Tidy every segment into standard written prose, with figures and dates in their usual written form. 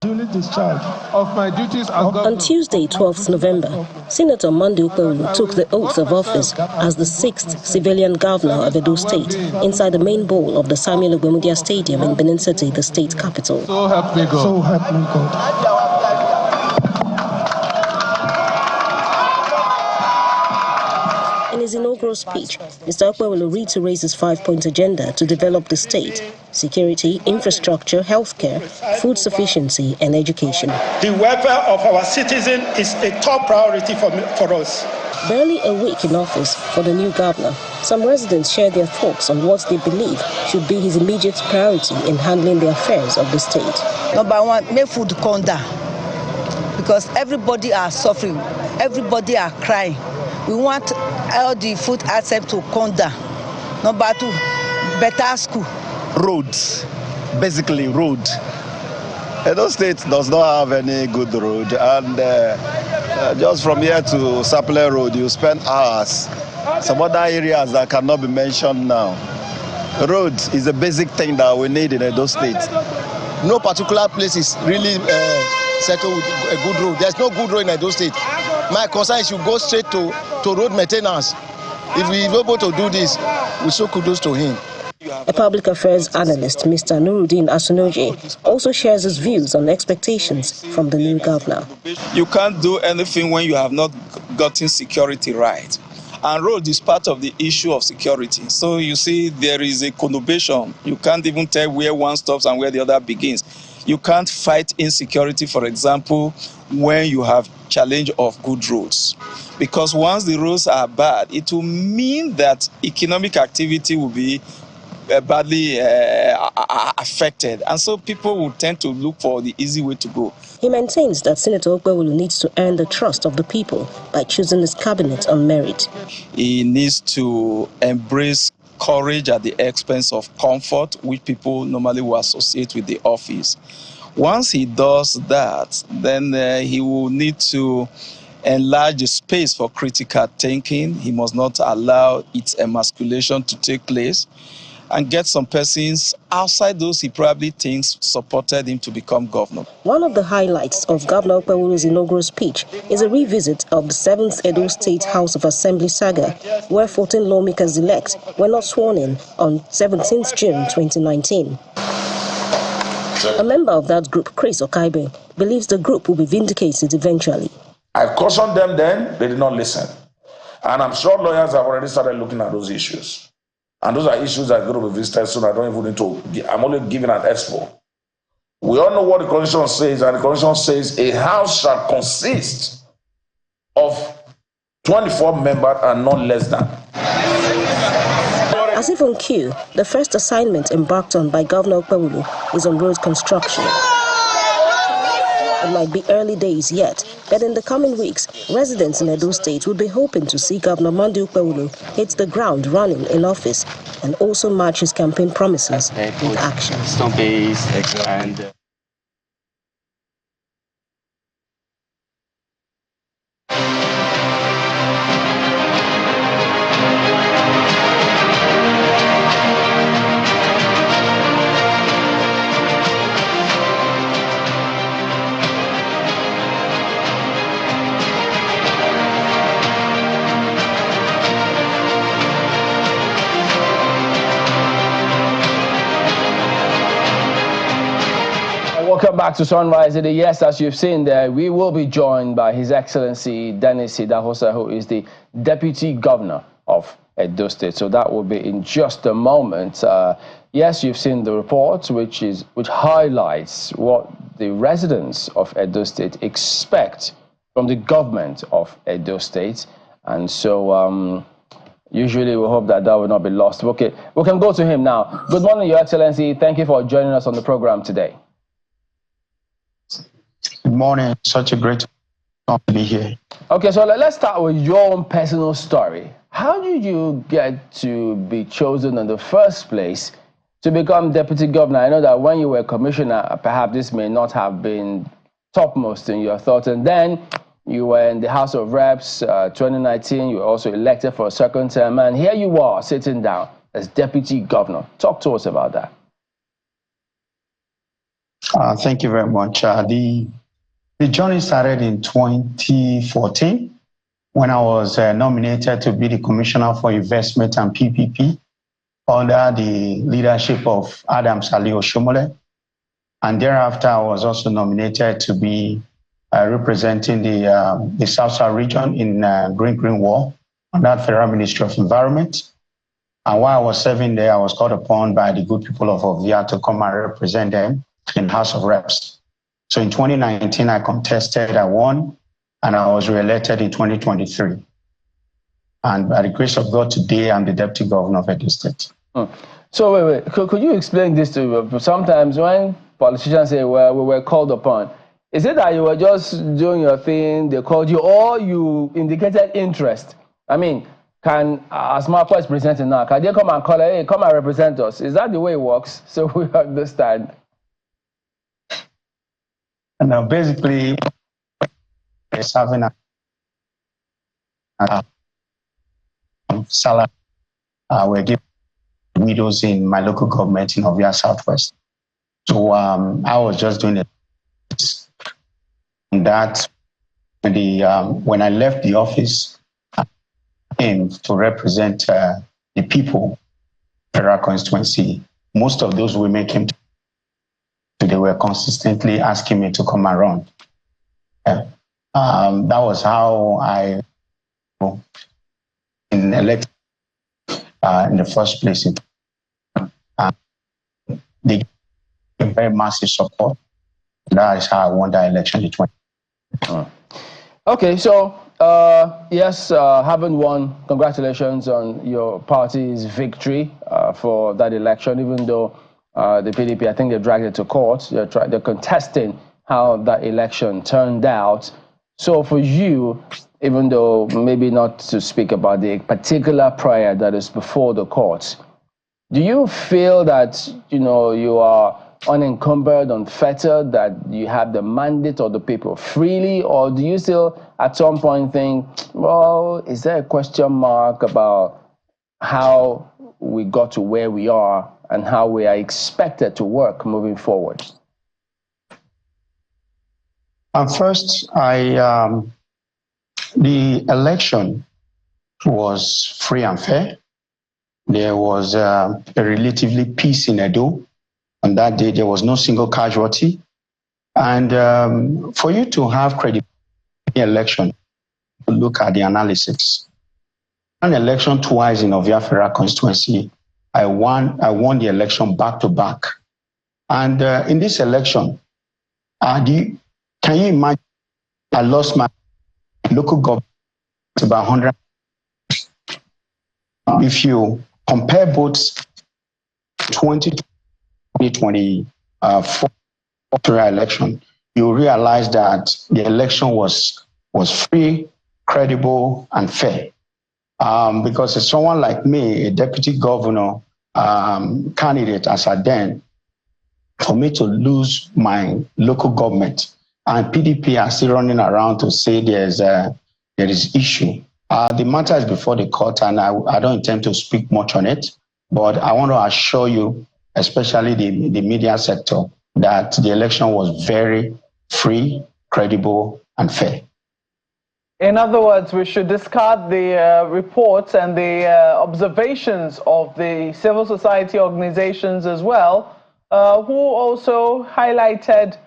Duly discharged of my duties as governor. On Tuesday, 12th November, Senator Monday Okpebholo took the oath of office as the 6th civilian governor of Edo State inside the main bowl of the Samuel Ogbemudia Stadium in Benin City, the state capital. So help me God. So help me God. In his inaugural speech, Mr. Okpebholo reiterates his 5-point agenda to develop the state: security, infrastructure, healthcare, food sufficiency, and education. The welfare of our citizens is a top priority for us. Barely a week in office for the new governor, some residents share their thoughts on what they believe should be his immediate priority in handling the affairs of the state. Number one, make food come down, because everybody are suffering, everybody are crying. We want all the food items to come down. Number two, better school. Roads, basically road. Edo State does not have any good road, and just from here to Sapele Road, you spend hours. Some other areas that cannot be mentioned now. Road is a basic thing that we need in Edo State. No particular place is really settled with a good road. There's no good road in Edo State. My concern is you go straight to road maintenance. If we're able to do this, we show kudos to him. A public affairs analyst, Mr. Nuruddin Asunoje, also shares his views on expectations from the new governor. You can't do anything when you have not gotten security right. And road is part of the issue of security. So you see, there is a conurbation. You can't even tell where one stops and where the other begins. You can't fight insecurity, for example, when you have challenge of good roads. Because once the roads are bad, it will mean that economic activity will be badly affected. And so people will tend to look for the easy way to go. He maintains that Senator Okpebholo needs to earn the trust of the people by choosing his cabinet on merit. He needs to embrace courage at the expense of comfort, which people normally will associate with the office. Once he does that, then he will need to enlarge the space for critical thinking. He must not allow its emasculation to take place, and get some persons outside those he probably thinks supported him to become governor. One of the highlights of Governor Okpebholo's inaugural speech is a revisit of the 7th Edo State House of Assembly saga, where 14 lawmakers-elect were not sworn in on 17th June 2019. A member of that group, Chris Okaibe, believes the group will be vindicated eventually. I cautioned them then, they did not listen. And I'm sure lawyers have already started looking at those issues. And those are issues that are going to be visited soon. I don't even need to, I'm only giving an expo. We all know what the Constitution says, and the Constitution says a house shall consist of 24 members and not less than. As if on cue, the first assignment embarked on by Governor Okpebholo is on road construction. It might be early days yet, but in the coming weeks, residents in Edo State will be hoping to see Governor Monday Okpebholo hit the ground running in office and also match his campaign promises with action. Welcome back to Sunrise Today. Yes, as you've seen there, we will be joined by His Excellency Dennis Idahosa, who is the Deputy Governor of Edo State. So that will be in just a moment. Yes, you've seen the report, which highlights what the residents of Edo State expect from the government of Edo State. And so usually we hope that will not be lost. Okay, we can go to him now. Good morning, Your Excellency. Thank you for joining us on the program today. Good morning. Such a great honor to be here. Okay, so let's start with your own personal story. How did you get to be chosen in the first place to become deputy governor? I know that when you were commissioner, perhaps this may not have been topmost in your thoughts. And then you were in the House of Reps 2019. You were also elected for a second term. And here you are sitting down as deputy governor. Talk to us about that. Thank you very much. The journey started in 2014 when I was nominated to be the Commissioner for Investment and PPP under the leadership of Adams Ali Oshomole. And thereafter, I was also nominated to be representing the South region in Green Wall under Federal Ministry of Environment. And while I was serving there, I was called upon by the good people of Ovia to come and represent them in House of Reps. So in 2019, I contested, I won, and I was re-elected in 2023. And by the grace of God, today I'm the Deputy Governor of Edo State. So wait, could you explain this to me? Sometimes when politicians say, well, we were called upon, is it that you were just doing your thing, they called you, or you indicated interest? I mean, can, as Marco is presenting now, can they come and call, hey, come and represent us? Is that the way it works? So we understand. And basically, it's having a salary. We're giving widows in my local government in Ovia Southwest. So I was just doing it. And that when I left the office, I came to represent the people, federal constituency. Most of those women came to, they were consistently asking me to come around. That was how I elected in the first place. They gave very massive support. That is how I won that election in 2020. Okay, so yes, having won, congratulations on your party's victory for that election, even though the PDP, I think they dragged it to court. They're contesting how that election turned out. So for you, even though maybe not to speak about the particular prayer that is before the courts, do you feel that, you know, you are unencumbered, unfettered, that you have the mandate of the people freely, or do you still at some point think, well, is there a question mark about how we got to where we are and how we are expected to work moving forward? First, the election was free and fair. There was a relatively peace in Edo. On that day, there was no single casualty. And for you to have credibility in the election, look at the analysis. An election twice in Ovia Federal constituency. I won the election back to back. And in this election, can you imagine? I lost my local government about 100. If you compare both 2024 election, you realize that the election was free, credible, and fair. Because it's someone like me, a deputy governor candidate as a then, for me to lose my local government, and PDP are still running around to say there is issue. The matter is before the court, and I don't intend to speak much on it, but I want to assure you, especially the media sector, that the election was very free, credible, and fair. In other words, we should discard the reports and the observations of the civil society organizations as well, who also highlighted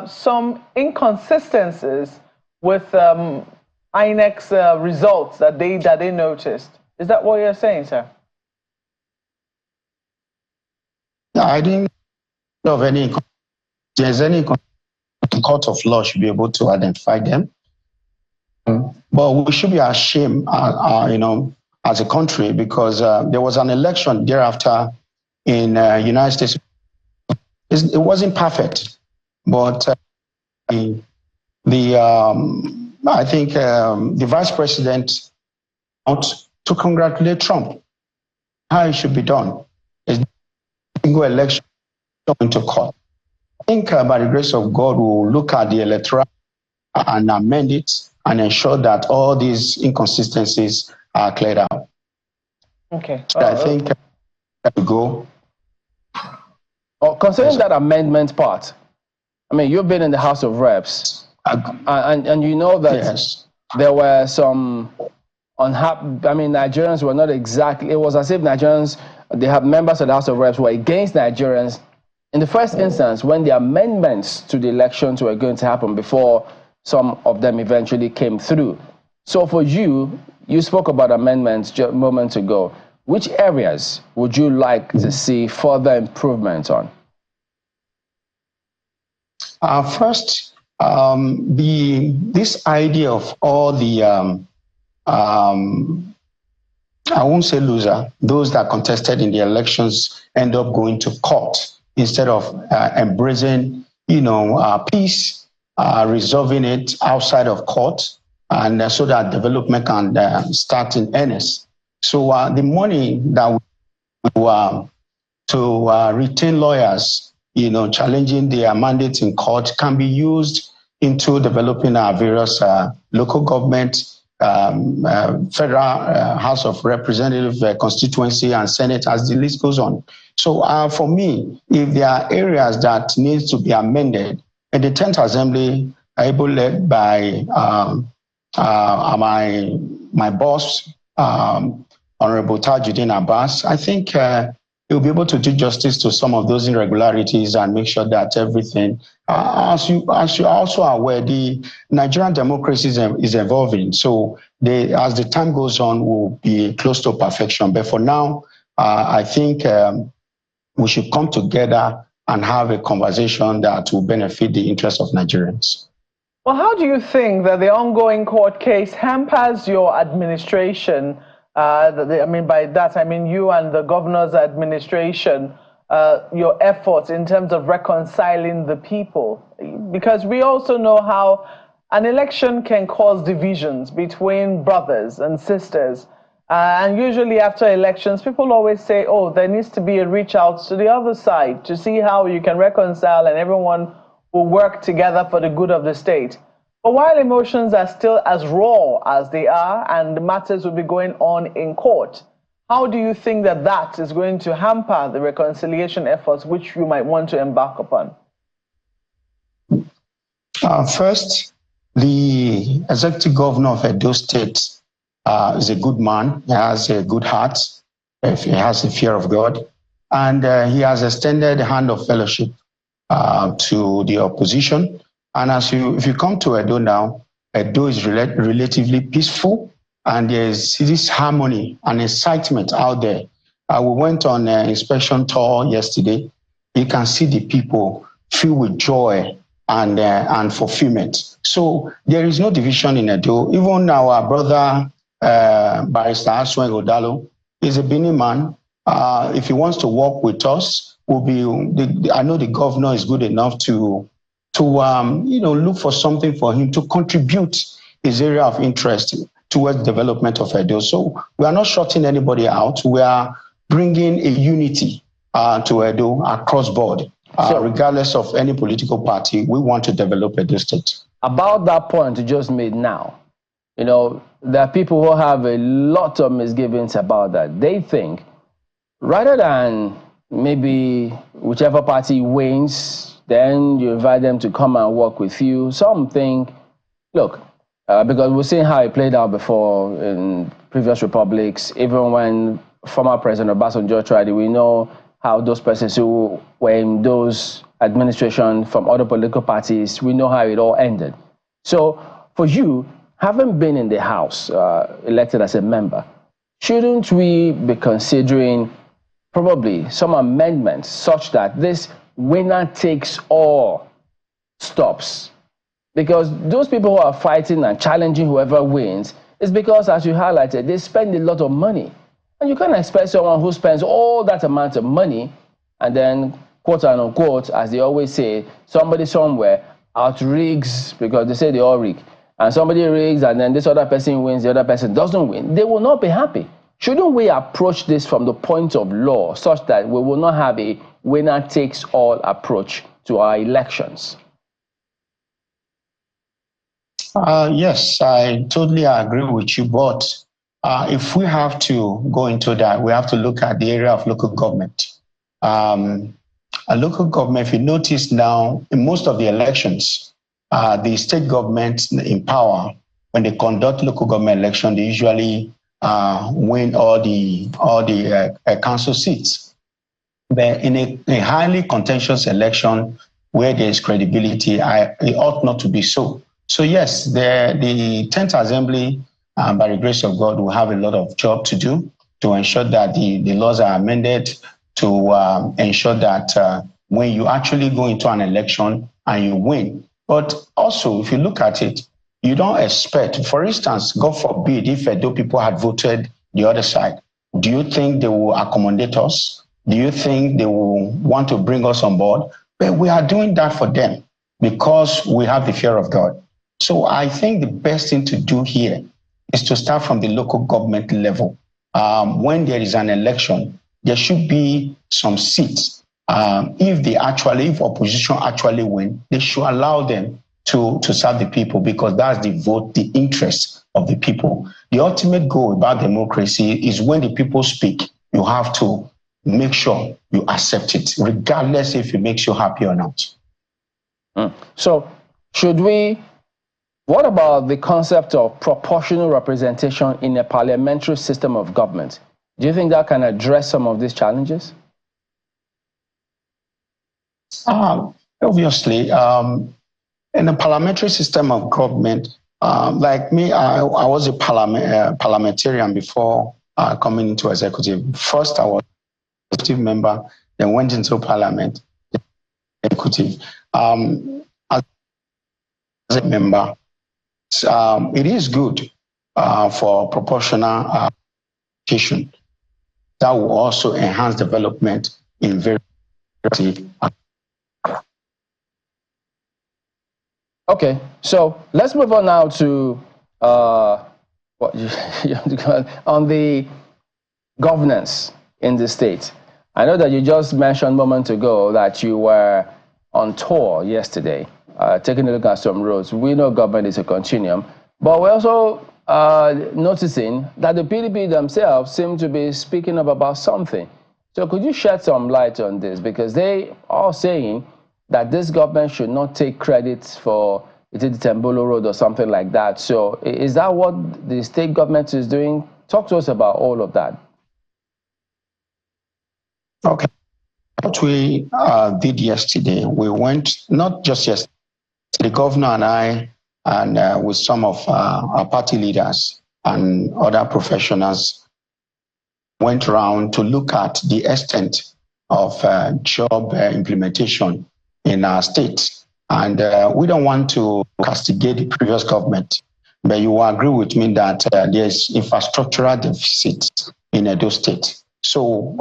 some inconsistencies with INEC's results that they noticed. Is that what you're saying, sir? I didn't know of any. There's any court of law should be able to identify them. But we should be ashamed, as a country, because there was an election thereafter in United States. It wasn't perfect, but I think the vice president wants to congratulate Trump. How it should be done is single election into court. I think by the grace of God, we'll look at the electoral and amend it and ensure that all these inconsistencies are cleared out. Okay. So I think that we go. Concerning that amendment part, I mean, you've been in the House of Reps, and you know that Yes. there were some unhappy. I mean, Nigerians were not exactly. It was as if Nigerians, they have members of the House of Reps were against Nigerians in the first instance when the amendments to the elections were going to happen before some of them eventually came through. So for you, you spoke about amendments just moments ago. Which areas would you like to see further improvement on? First, this idea of all the I won't say loser, those that contested in the elections end up going to court instead of embracing, peace, resolving it outside of court, and so that development can start in earnest. So the money that we to retain lawyers, challenging their mandates in court can be used into developing our various local government, federal House of Representatives constituency and Senate, as the list goes on. So for me, if there are areas that needs to be amended, and the 10th Assembly, able led by my boss, Honorable Tajuddin Abbas, I think he'll be able to do justice to some of those irregularities and make sure that everything, as you also are aware, the Nigerian democracy is evolving. So as the time goes on, we'll be close to perfection. But for now, I think we should come together and have a conversation that will benefit the interests of Nigerians. Well, how do you think that the ongoing court case hampers your administration? By that, I mean you and the governor's administration, your efforts in terms of reconciling the people. Because we also know how an election can cause divisions between brothers and sisters. And usually after elections, people always say, oh, there needs to be a reach out to the other side to see how you can reconcile and everyone will work together for the good of the state. But while emotions are still as raw as they are and the matters will be going on in court, how do you think that that is going to hamper the reconciliation efforts which you might want to embark upon? First, the executive governor of Edo State is a good man. He has a good heart. He has a fear of God. And he has extended a hand of fellowship to the opposition. And if you come to Edo now, Edo is relatively peaceful, and there's this harmony and excitement out there. We went on an inspection tour yesterday. You can see the people filled with joy and fulfillment. So there is no division in Edo. Even our brother, Barrister Ighodalo, is a Benin man. If he wants to work with us, I know the governor is good enough to look for something for him to contribute his area of interest towards the development of Edo. So we are not shutting anybody out. We are bringing a unity to Edo across board. Regardless of any political party, we want to develop Edo State. About that point you just made now, there are people who have a lot of misgivings about that. They think rather than maybe whichever party wins, then you invite them to come and work with you. Some think, look, because we've seen how it played out before in previous republics, even when former President Obasanjo tried it, we know how those persons who were in those administration from other political parties, we know how it all ended. So for you, having been in the House, elected as a member, shouldn't we be considering probably some amendments such that this winner takes all stops? Because those people who are fighting and challenging whoever wins is because, as you highlighted, they spend a lot of money. And you can't expect someone who spends all that amount of money and then, quote unquote, as they always say, somebody somewhere outrigs, because they say they all rig, and somebody rigs and then this other person wins, the other person doesn't win. They will not be happy. Shouldn't we approach this from the point of law such that we will not have a winner-takes-all approach to our elections? Yes, I totally agree with you. But if we have to go into that, we have to look at the area of local government. a local government, if you notice now, in most of the elections, the state governments in power, when they conduct local government election, they usually win all the council seats. But in a highly contentious election where there is credibility, it ought not to be so. So yes, the 10th Assembly, by the grace of God, will have a lot of job to do to ensure that the laws are amended, to ensure that when you actually go into an election and you win. But also, if you look at it, you don't expect, for instance, God forbid, if Edo people had voted the other side, do you think they will accommodate us? Do you think they will want to bring us on board? But we are doing that for them because we have the fear of God. So I think the best thing to do here is to start from the local government level. When there is an election, there should be some seats. If opposition actually win, they should allow them to serve the people because that's the vote, the interest of the people. The ultimate goal about democracy is when the people speak, you have to make sure you accept it, regardless if it makes you happy or not. So what about the concept of proportional representation in a parliamentary system of government? Do you think that can address some of these challenges? Obviously, in a parliamentary system of government, like me, I was a parliamentarian before coming into executive. First, I was an executive member, then went into parliament, executive. As a member, it is good for proportional education. That will also enhance development in various. Okay, so let's move on now to on the governance in the state. I know that you just mentioned a moment ago that you were on tour yesterday, taking a look at some roads. We know government is a continuum, but we're also noticing that the PDP themselves seem to be speaking up about something. So could you shed some light on this? Because they are saying that this government should not take credit for the Tembolo Road or something like that. So is that what the state government is doing? Talk to us about all of that. Okay. What we did yesterday, we went, not just yesterday, the governor and I, and with some of our party leaders and other professionals, went around to look at the extent of job implementation in our state. And we don't want to castigate the previous government, but you will agree with me that there's infrastructural deficit in Edo State. So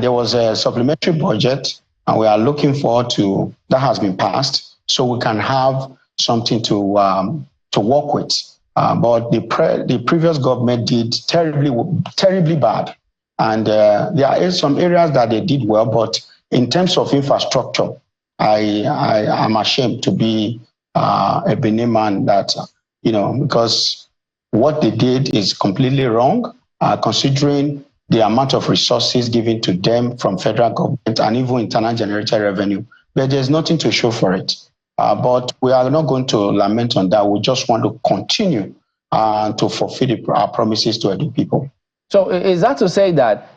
there was a supplementary budget, and we are looking forward to that has been passed, so we can have something to work with. But the previous government did terribly bad, and there are some areas that they did well, but in terms of infrastructure, I am ashamed to be a Benin man that, because what they did is completely wrong, considering the amount of resources given to them from federal government and even internal generated revenue, but there's nothing to show for it. But we are not going to lament on that. We just want to continue to fulfill our promises to the people. So is that to say that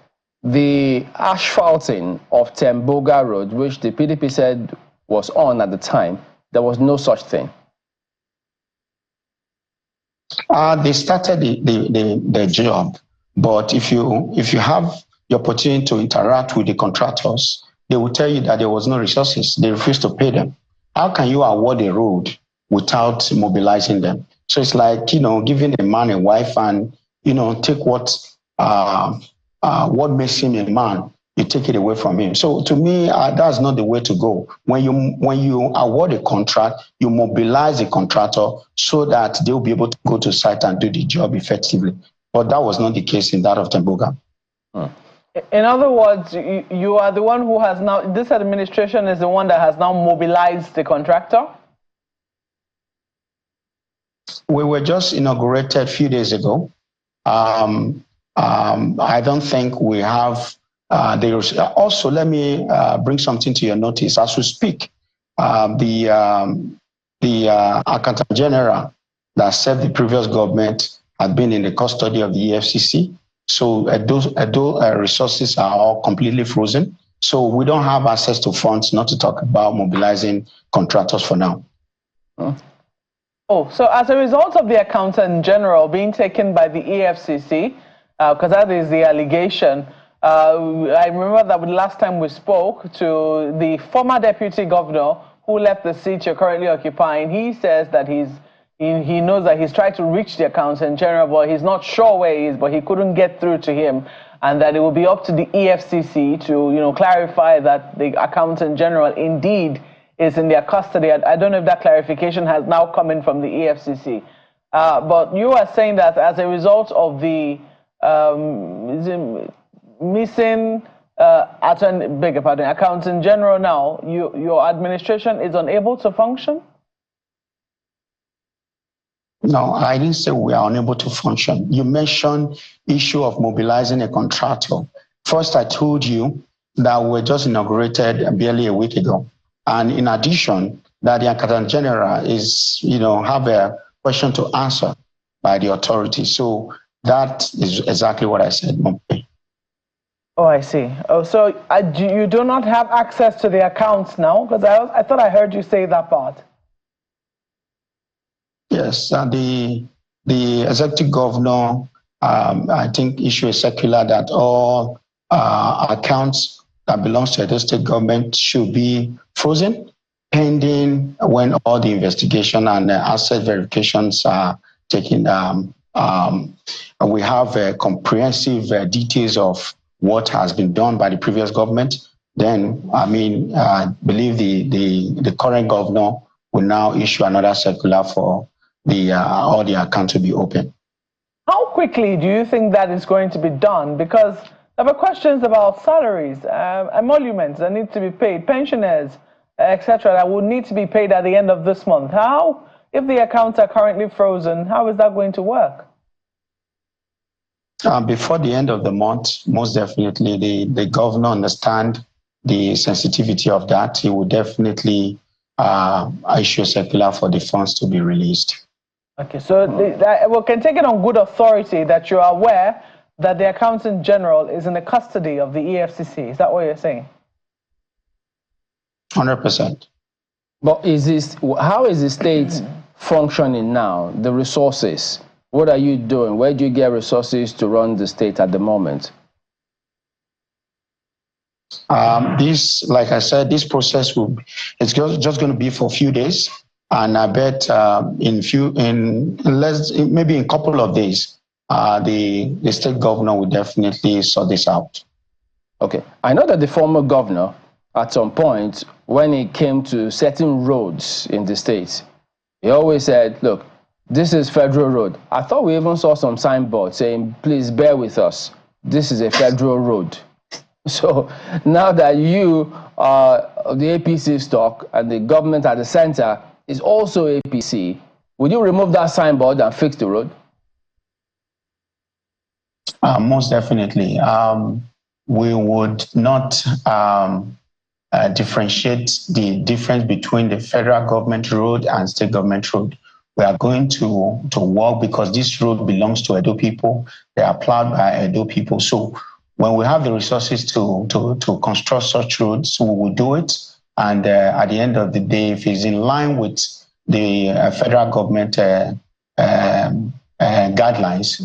the asphalting of Temboga Road, which the PDP said was on at the time, there was no such thing? They started the job, but if you have the opportunity to interact with the contractors, they will tell you that there was no resources. They refused to pay them. How can you award a road without mobilizing them? So it's like, giving a man a wife and, take what makes him a man, you take it away from him. So to me, that's not the way to go. When you award a contract, you mobilize the contractor so that they'll be able to go to site and do the job effectively. But that was not the case in that of Temboga. In other words, you are the one who has now, this administration is the one that has now mobilized the contractor? We were just inaugurated a few days ago. I don't think we have Also, let me bring something to your notice. As we speak, the Accountant General that served the previous government had been in the custody of the EFCC. So those resources are all completely frozen. So we don't have access to funds, not to talk about mobilizing contractors for now. Oh, so as a result of the Accountant General being taken by the EFCC, because that is the allegation, I remember that the last time we spoke to the former deputy governor who left the seat you're currently occupying, he says that he knows that he's tried to reach the Accountant General, but he's not sure where he is, but he couldn't get through to him, and that it will be up to the EFCC to, clarify that the Accountant General indeed is in their custody. I don't know if that clarification has now come in from the EFCC. But you are saying that as a result of the missing Accountant General now, your administration is unable to function? No, I didn't say we are unable to function. You mentioned issue of mobilizing a contractor. First, I told you that we were just inaugurated barely a week ago. And in addition, that the Accountant General is, have a question to answer by the authorities. So that is exactly what I said. Oh, I see. Oh, so you do not have access to the accounts now? Because I thought I heard you say that part. Yes, the executive governor, I think, issued a circular that all accounts that belongs to the state government should be frozen, pending when all the investigation and asset verifications are taken. We have comprehensive details of what has been done by the previous government. Then, I believe the current governor will now issue another circular for all the accounts to be open. How quickly do you think that is going to be done? Because there were questions about salaries, emoluments that need to be paid, pensioners, etc., that would need to be paid at the end of this month. How, if the accounts are currently frozen, how is that going to work? Before the end of the month, most definitely, the governor understands the sensitivity of that. He will definitely issue a circular for the funds to be released. Okay, so we can take it on good authority that you are aware that the Accountant General is in the custody of the EFCC. Is that what you're saying? 100%. But how is the state functioning now? The resources, what are you doing? Where do you get resources to run the state at the moment? Like I said, this process it's just going to be for a few days, and I bet maybe in a couple of days, the state governor will definitely sort this out. Okay, I know that the former governor, at some point, when it came to certain roads in the state, he always said, "Look, this is federal road." I thought we even saw some signboards saying, "Please bear with us. This is a federal road." So now that you are the APC stock and the government at the center is also APC, would you remove that signboard and fix the road? Most definitely. We would not differentiate the difference between the federal government road and state government road. We are going to work because this road belongs to Edo people. They are plowed by Edo people. So when we have the resources to construct such roads, we will do it. And at the end of the day, if it's in line with the federal government guidelines,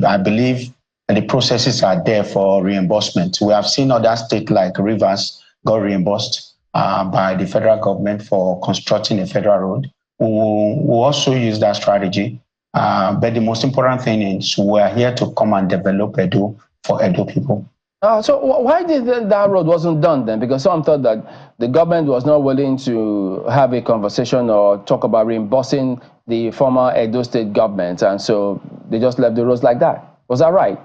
I believe the processes are there for reimbursement. We have seen other states like Rivers got reimbursed by the federal government for constructing a federal road. We'll also use that strategy. But the most important thing is we are here to come and develop Edo for Edo people. So why did that road wasn't done then? Because some thought that the government was not willing to have a conversation or talk about reimbursing the former Edo state government, and so they just left the roads like that. Was that right?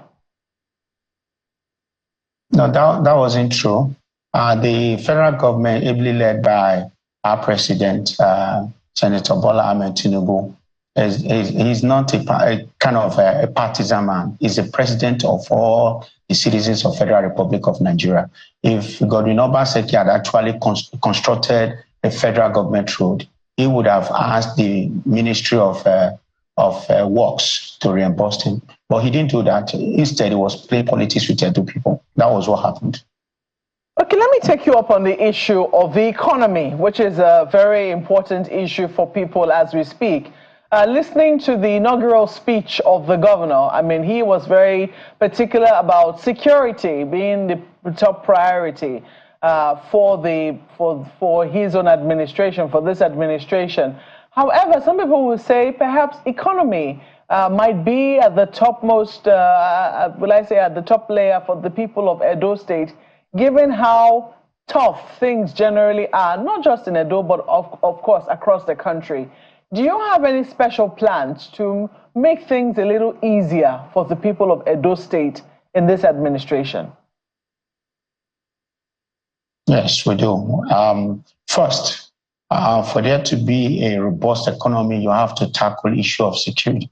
No, that wasn't true. The federal government, ably led by our president, Senator Bola Ahmed Tinubu, he's not a kind of a partisan man. He's a president of all the citizens of Federal Republic of Nigeria. If Godwin Obaseki had actually constructed a federal government road, he would have asked the Ministry of Works to reimburse him. But he didn't do that. Instead, he was playing politics with Edo people. That was what happened. Okay, let me take you up on the issue of the economy, which is a very important issue for people as we speak. Listening to the inaugural speech of the governor, I mean, he was very particular about security being the top priority for his own administration, for this administration. However, some people will say perhaps economy might be at the topmost, will I say, at the top layer for the people of Edo State, given how tough things generally are, not just in Edo, but of course across the country. Do you have any special plans to make things a little easier for the people of Edo State in this administration? Yes, we do. First, for there to be a robust economy, you have to tackle the issue of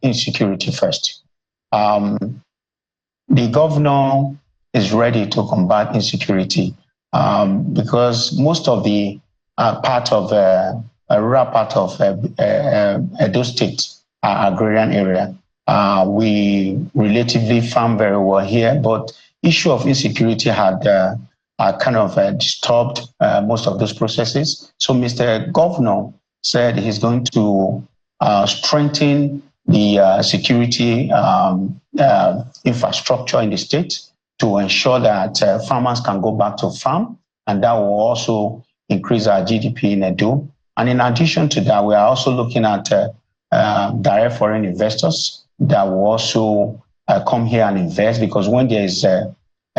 insecurity first. The governor is ready to combat insecurity because most of the rural part of Edo State, agrarian area, we relatively farm very well here, but issue of insecurity had kind of disturbed most of those processes. So Mr. Governor said he's going to strengthen the security infrastructure in the state to ensure that farmers can go back to farm, and that will also increase our GDP in Edo. And in addition to that, we are also looking at direct foreign investors that will also come here and invest, because when there is a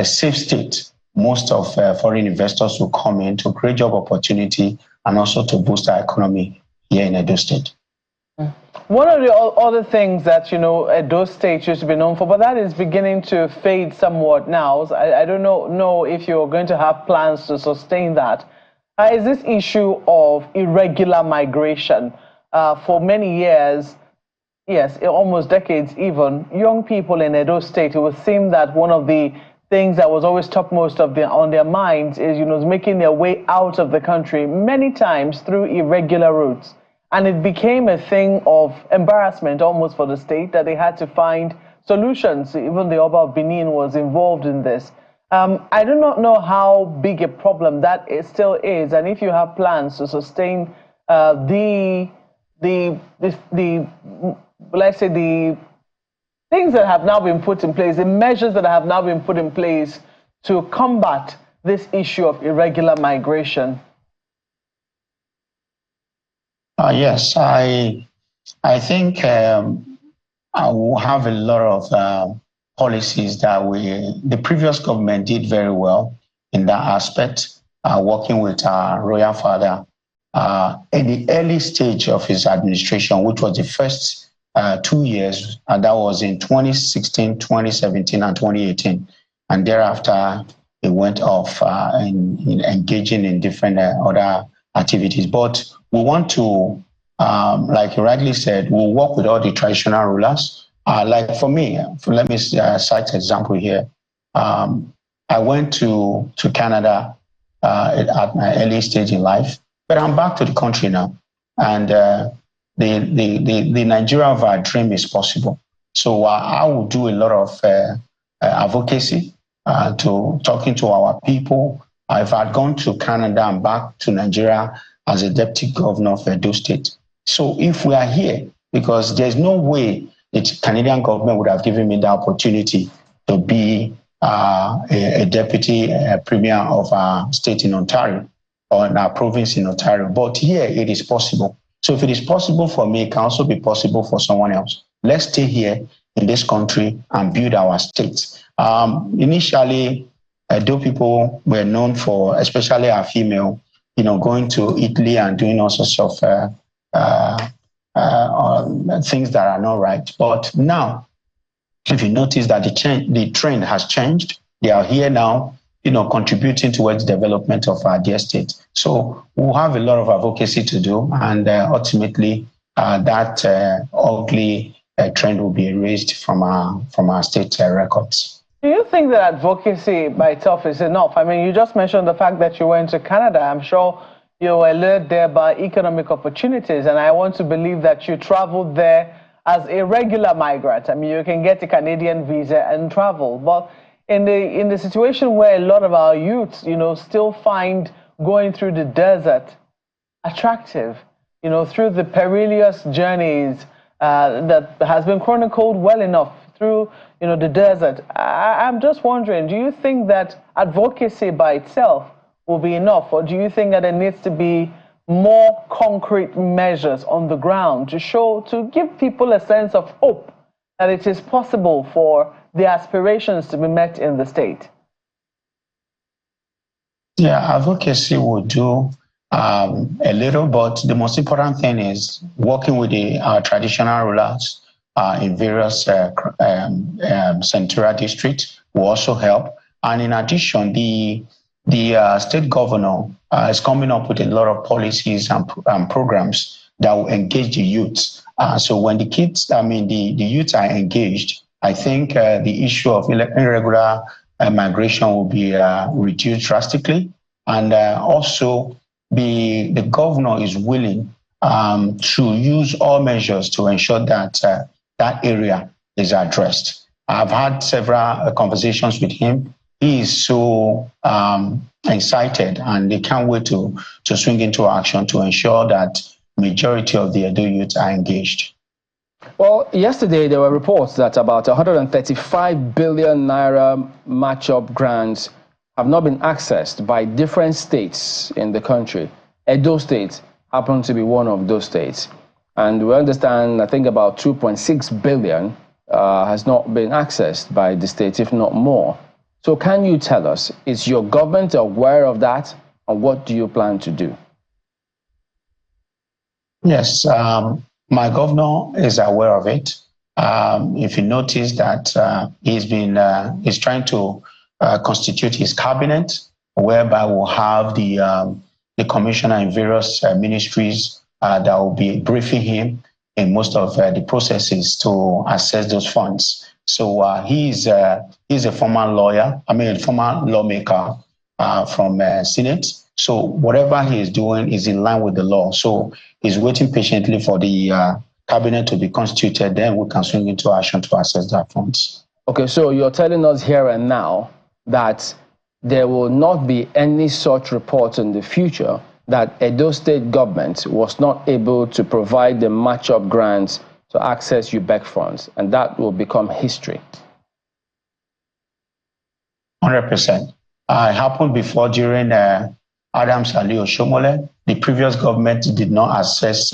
safe state, most of foreign investors will come in to create job opportunity and also to boost our economy here in Edo State. One of the other things that, Edo State used to be known for, but that is beginning to fade somewhat now. So I don't know if you're going to have plans to sustain that. Is this issue of irregular migration. For many years, yes, almost decades even, young people in Edo State, it would seem that one of the things that was always topmost on their minds is, making their way out of the country many times through irregular routes. And it became a thing of embarrassment almost for the state that they had to find solutions. Even the Oba of Benin was involved in this. I do not know how big a problem that still is, and if you have plans to sustain the things that have now been put in place, the measures that have now been put in place to combat this issue of irregular migration. Yes, I think I will have a lot of policies that the previous government did very well in that aspect, working with our royal father in the early stage of his administration, which was the first 2 years, and that was in 2016, 2017, and 2018. And thereafter, it went off in engaging in different other activities. But we want to, like you rightly said, we'll work with all the traditional rulers. Like for me, let me cite an example here. I went to Canada at my early stage in life, but I'm back to the country now. And the Nigeria of our dream is possible. So I will do a lot of advocacy to talking to our people. If I'd gone to Canada and back to Nigeria as a deputy governor of Edo State. So if we are here, because there's no way the Canadian government would have given me the opportunity to be a deputy premier of our state in Ontario or in our province in Ontario. But here it is possible. So if it is possible for me, it can also be possible for someone else. Let's stay here in this country and build our state. Initially, Edo people were known for, especially our female, going to Italy and doing all sorts of things that are not right. But now, if you notice that the trend has changed, they are here now, contributing towards the development of our dear state. So we'll have a lot of advocacy to do, and ultimately that ugly trend will be erased from our state records. Do you think that advocacy by itself is enough? I mean, you just mentioned the fact that you went to Canada. I'm sure you were lured there by economic opportunities, and I want to believe that you traveled there as a regular migrant. I mean, you can get a Canadian visa and travel. But in the situation where a lot of our youths, still find going through the desert attractive, through the perilous journeys that has been chronicled well enough through, the desert. I'm just wondering, do you think that advocacy by itself will be enough, or do you think that there needs to be more concrete measures on the ground to give people a sense of hope that it is possible for the aspirations to be met in the state? Yeah, advocacy will do a little, but the most important thing is working with our traditional rulers in various central districts will also help. And in addition, the state governor is coming up with a lot of policies and programs that will engage the youth. So when the youth are engaged, I think the issue of irregular migration will be reduced drastically. And also, the governor is willing to use all measures to ensure that that area is addressed. I've had several conversations with him. He is so excited, and they can't wait to swing into action to ensure that majority of the Edo youth are engaged. Well, yesterday there were reports that about 135 billion naira match-up grants have not been accessed by different states in the country. Edo State happened to be one of those states. And we understand, I think about 2.6 billion has not been accessed by the state, if not more. So can you tell us, is your government aware of that, and what do you plan to do? Yes, my governor is aware of it. If you notice that he's trying to constitute his cabinet, whereby we'll have the commissioner in various ministries that will be briefing him in most of the processes to assess those funds. So he's a former lawyer, a former lawmaker from Senate. So whatever he is doing is in line with the law. So he's waiting patiently for the cabinet to be constituted, then we can swing into action to assess that funds. Okay, so you're telling us here and now that there will not be any such reports in the future that Edo State government was not able to provide the match-up grants to access UBEC funds, and that will become history. 100%. It happened before during Adams Ali Oshomole. The previous government did not access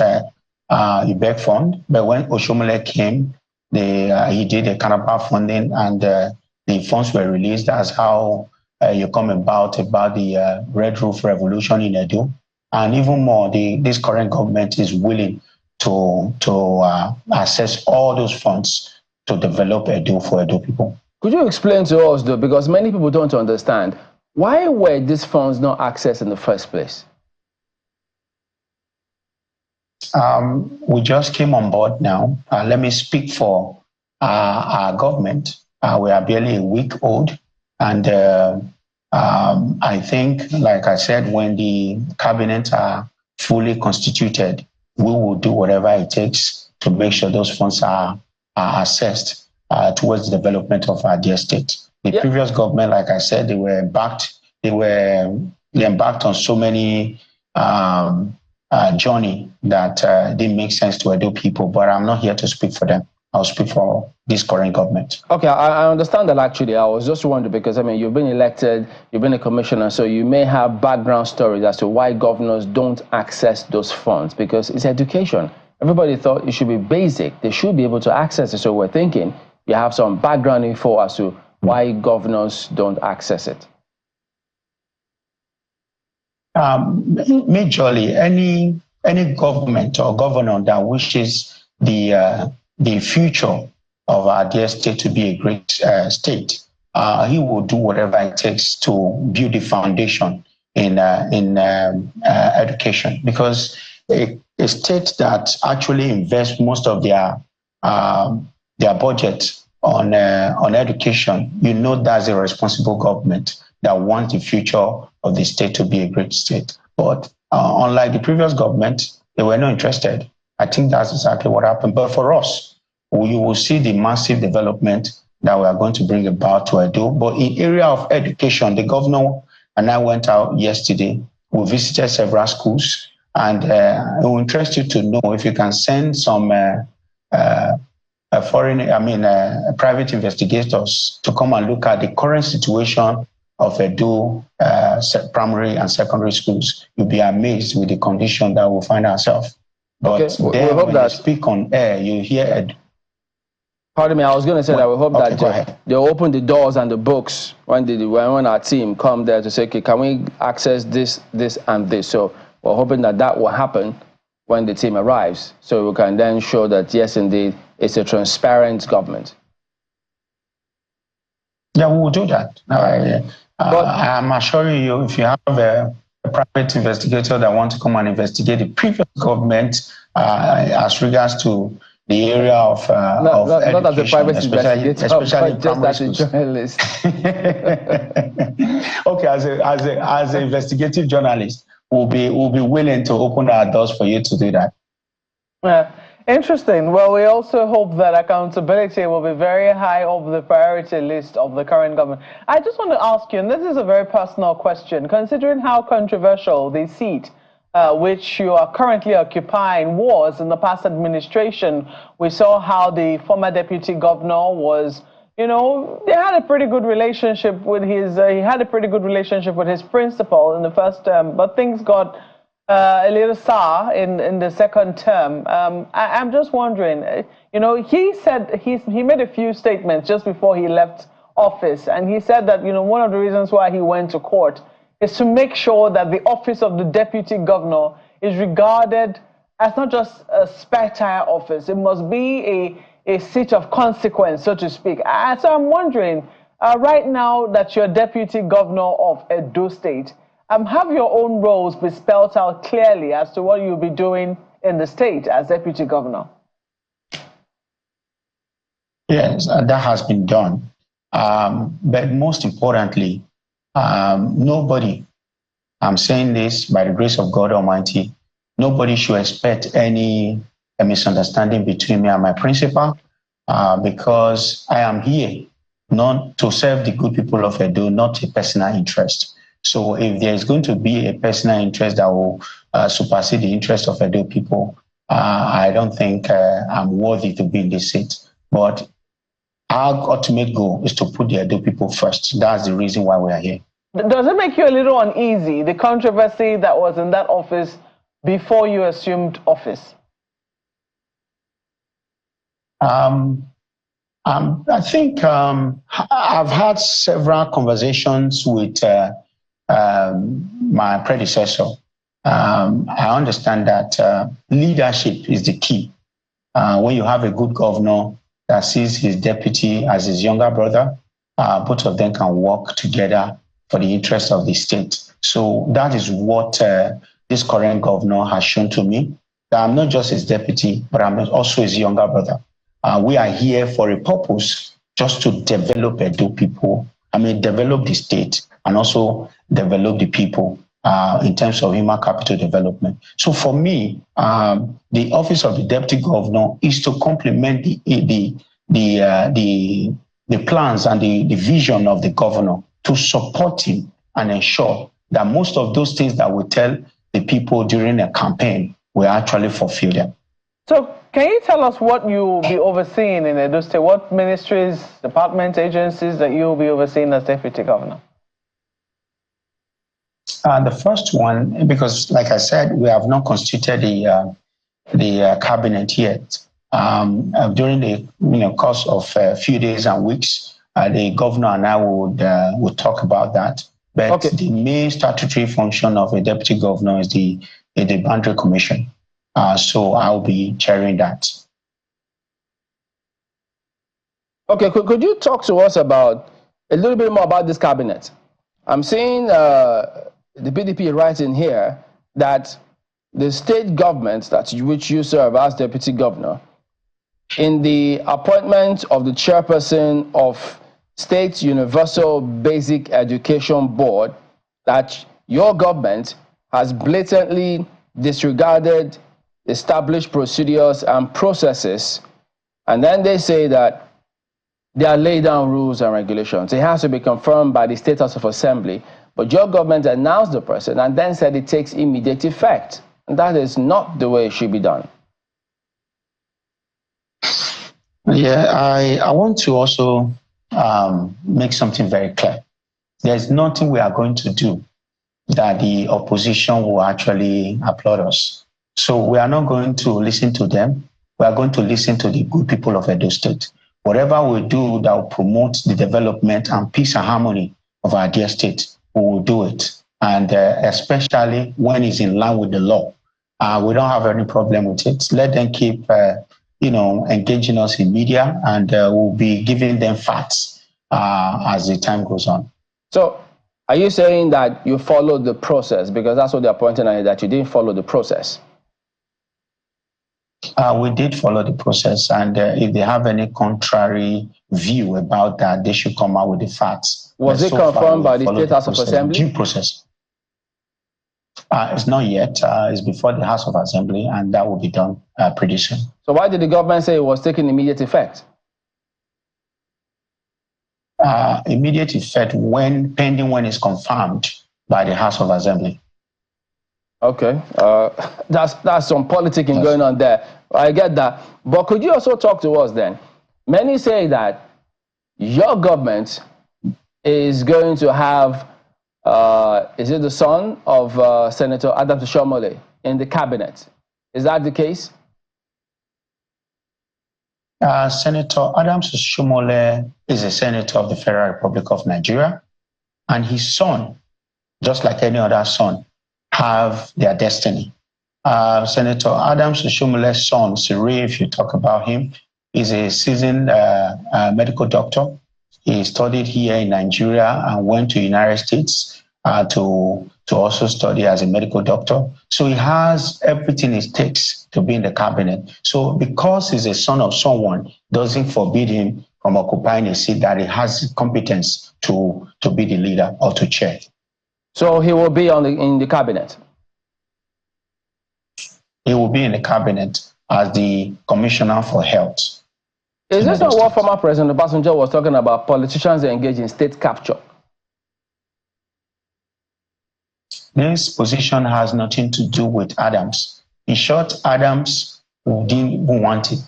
UBEC fund, but when Oshomole came, he did a Canapa funding, and the funds were released. That's how you come about the Red Roof Revolution in Edo. And even more, this current government is willing to access all those funds to develop Edo for Edo people. Could you explain to us, though, because many people don't understand, why were these funds not accessed in the first place? We just came on board now. Let me speak for our government. We are barely a week old, and I think, like I said, when the cabinet are fully constituted, we will do whatever it takes to make sure those funds are assessed towards the development of our dear state. The previous government, like I said, they embarked on so many journey that didn't make sense to Edo people, but I'm not here to speak for them. I'll speak for this current government. Okay, I understand that actually. I was just wondering because, you've been elected, you've been a commissioner, so you may have background stories as to why governors don't access those funds, because it's education. Everybody thought it should be basic. They should be able to access it. So we're thinking you have some background info as to why governors don't access it. Majorly, any government or governor that wishes the future of our dear state to be a great state, he will do whatever it takes to build the foundation in education, because a state that actually invests most of their budget on education, you know that's a responsible government that wants the future of the state to be a great state. But unlike the previous government, they were not interested. I think that's exactly what happened. But for us, you will see the massive development that we are going to bring about to Edo. But in area of education, the governor and I went out yesterday. We visited several schools, and it will interest you to know if you can send some private investigators to come and look at the current situation of Edo primary and secondary schools. You'll be amazed with the condition that we'll find ourselves. But okay, we hope when that you speak on air, you hear Pardon me, I was going to say that we hope that they'll open the doors and the books when our team come there to say, okay, can we access this, and this? So we're hoping that will happen when the team arrives, so we can then show that, yes, indeed, it's a transparent government. Yeah, we will do that. But I'm assuring you, if you have a private investigator that wants to come and investigate the previous government as regards to the area of education, not as a private investigator, especially just as a journalist. Okay, as an investigative journalist, we'll be willing to open our doors for you to do that. Yeah, interesting. Well, we also hope that accountability will be very high on the priority list of the current government. I just want to ask you, and this is a very personal question, considering how controversial the seat which you are currently occupying was in the past administration. We saw how the former deputy governor was, they had a pretty good relationship with his principal in the first term, but things got a little sour in the second term. I'm just wondering, he said he made a few statements just before he left office, and he said that, one of the reasons why he went to court is to make sure that the office of the deputy governor is regarded as not just a spare tire office. It must be a seat of consequence, so to speak. So I'm wondering, right now that you're deputy governor of Edo State, have your own roles be spelled out clearly as to what you'll be doing in the state as deputy governor? Yes, that has been done. But most importantly, nobody, I'm saying this by the grace of God Almighty, nobody should expect any misunderstanding between me and my principal, because I am here not to serve the good people of Edo, not a personal interest. So if there is going to be a personal interest that will supersede the interest of Edo people, I don't think I'm worthy to be in this seat. But our ultimate goal is to put the Edo people first. That's the reason why we are here. Does it make you a little uneasy, the controversy that was in that office before you assumed office? I think I've had several conversations with my predecessor. I understand that leadership is the key. When you have a good governor that sees his deputy as his younger brother, both of them can work together for the interest of the state. So that is what this current governor has shown to me, that I'm not just his deputy, but I'm also his younger brother. We are here for a purpose, just to develop Edo people, develop the state and also develop the people in terms of human capital development. So for me, the office of the deputy governor is to complement the plans and the vision of the governor, to support him and ensure that most of those things that we tell the people during a campaign will actually fulfill them. So can you tell us what you'll be overseeing in Edo State? What ministries, departments, agencies that you'll be overseeing as deputy governor? The first one, because like I said, we have not constituted the cabinet yet. During the course of a few days and weeks, the governor and I would talk about that. But okay, the main statutory function of a deputy governor is the boundary commission. So I'll be chairing that. Okay, could you talk to us about a little bit more about this cabinet? I'm seeing the PDP writing here that the state government which you serve as deputy governor in the appointment of the chairperson of State Universal Basic Education Board that your government has blatantly disregarded established procedures and processes, and then they say that they are laid down rules and regulations. It has to be confirmed by the State House of Assembly, but your government announced the person and then said it takes immediate effect. And that is not the way it should be done. Yeah, I want to also make something very clear. There's nothing we are going to do that the opposition will actually applaud us. So we are not going to listen to them. We are going to listen to the good people of Edo State. Whatever we do that will promote the development and peace and harmony of our dear state, we will do it. And especially when it's in line with the law. We don't have any problem with it. Let them keep engaging us in media, and we'll be giving them facts as the time goes on. So are you saying that you followed the process? Because that's what they're pointing at, that you didn't follow the process. We did follow the process, and if they have any contrary view about that, they should come out with the facts. Was it confirmed by the State House of Assembly? Due process. It's not yet. It's before the House of Assembly, and that will be done pretty soon. So why did the government say it was taking immediate effect? Immediate effect pending when it's confirmed by the House of Assembly. Okay, that's some politicking going on there. I get that. But could you also talk to us then? Many say that your government is going to have, is it the son of Senator Adams Oshiomhole in the cabinet? Is that the case? Senator Adams Oshiomhole is a senator of the Federal Republic of Nigeria, and his son, just like any other son, have their destiny. Senator Adams Oshiomole's son, Siri, if you talk about him, is a seasoned medical doctor. He studied here in Nigeria and went to the United States to also study as a medical doctor. So he has everything it takes to be in the cabinet. So because he's a son of someone, doesn't forbid him from occupying a seat that he has competence to be the leader or to chair. So he will be in the cabinet? He will be in the cabinet as the Commissioner for Health. Is this not what former President Obasanjo was talking about, politicians engaged in state capture? This position has nothing to do with Adams. In short, Adams didn't want it.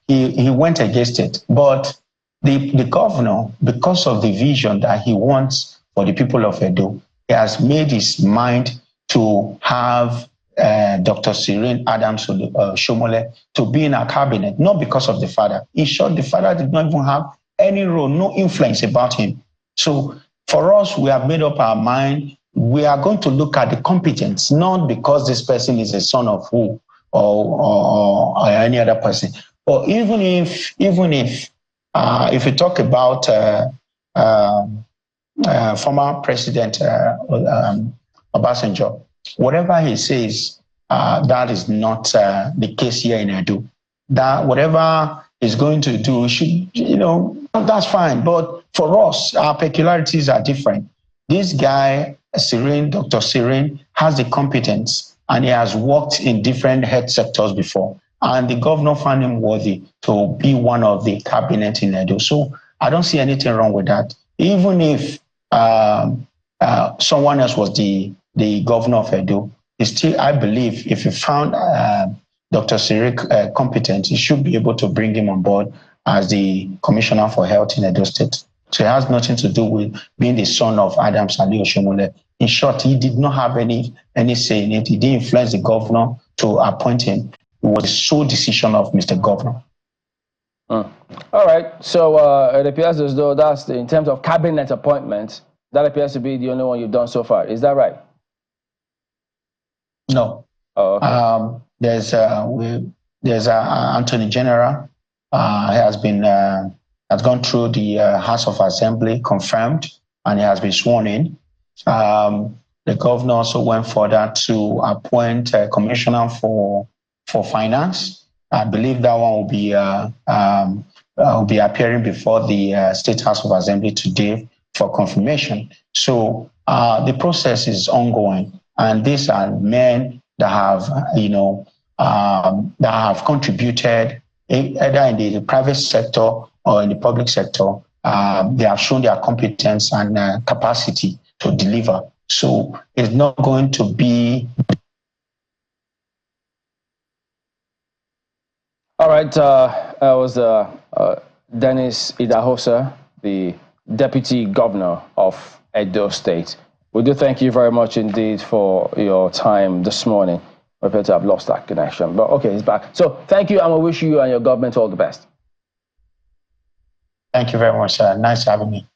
He went against it. But the governor, because of the vision that he wants for the people of Edo, he has made his mind to have Dr. Cyril Adams Oshiomhole to be in our cabinet, not because of the father. In short, the father did not even have any role, no influence about him. So for us, we have made up our mind. We are going to look at the competence, not because this person is a son of who or any other person. Or even if you talk about former President Obasanjo, whatever he says, that is not the case here in Edo. That whatever he's going to do, should, that's fine. But for us, our peculiarities are different. This guy, Dr. Cyril, has the competence, and he has worked in different health sectors before. And the governor found him worthy to be one of the cabinet in Edo. So I don't see anything wrong with that. Even if someone else was the governor of Edo, still, I believe if you found Dr. Cyril competent, you should be able to bring him on board as the Commissioner for Health in Edo State. So it has nothing to do with being the son of Adams Oshiomhole. In short, he did not have any say in it. He didn't influence the governor to appoint him. It was the sole decision of Mr. Governor. All right. So it appears as though that's in terms of cabinet appointments, that appears to be the only one you've done so far. Is that right? No. Oh, okay. There's Attorney General has gone through the House of Assembly, confirmed, and he has been sworn in. The governor also went further to appoint a commissioner for finance. I believe that one will be appearing before the State House of Assembly today for confirmation. So the process is ongoing, and these are men that have, that have contributed either in the private sector or in the public sector. They have shown their competence and capacity to deliver. So it's not going to be. All right, that was Dennis Idahosa, the Deputy Governor of Edo State. We do thank you very much indeed for your time this morning. We appear to have lost that connection, but okay, he's back. So thank you, and we wish you and your government all the best. Thank you very much. Nice having me.